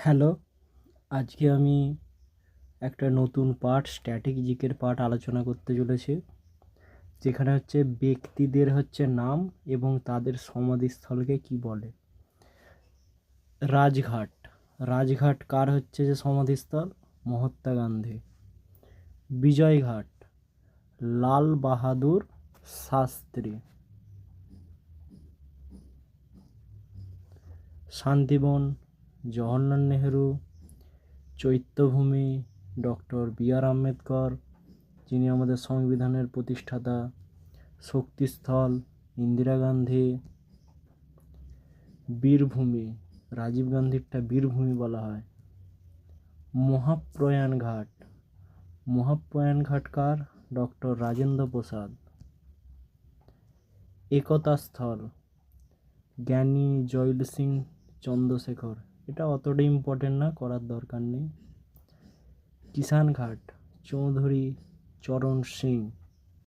Hello, আজকে আমি একটা নতুন পার্ট স্ট্র্যাটেজিকের পার্ট আলোচনা করতে চলেছি, যেখানে ব্যক্তিদের নাম এবং তাদের সমাধিস্থলকে কি বলে। রাজঘাট। রাজঘাট কার যে সমাধিস্থল? মহাত্মা গান্ধী। বিজয়ঘাট, লাল বাহাদুর শাস্ত্রী। শান্তিবন, জওহরলাল নেহেরু। Chaityabhoomi, doctor B R. আম্বেদকর, যিনি আমাদের সংবিধানের প্রতিষ্ঠাতা। শক্তিস্থল, ইন্দিরা গান্ধী। বীরভূমি, রাজীব গান্ধীরটা বীরভূমি বলা হয়। মহাপ্রয়াণ ঘাট। মহাপ্রয়াণ ঘাট কার? ডক্টর রাজেন্দ্র প্রসাদ। একতা স্থল, জ্ঞানী জৈল সিং চন্দ্রশেখর। এটা অতটা ইম্পর্টেন্ট না, করার দরকার নেই। কিষান ঘাট, চৌধুরী চরণ সিং।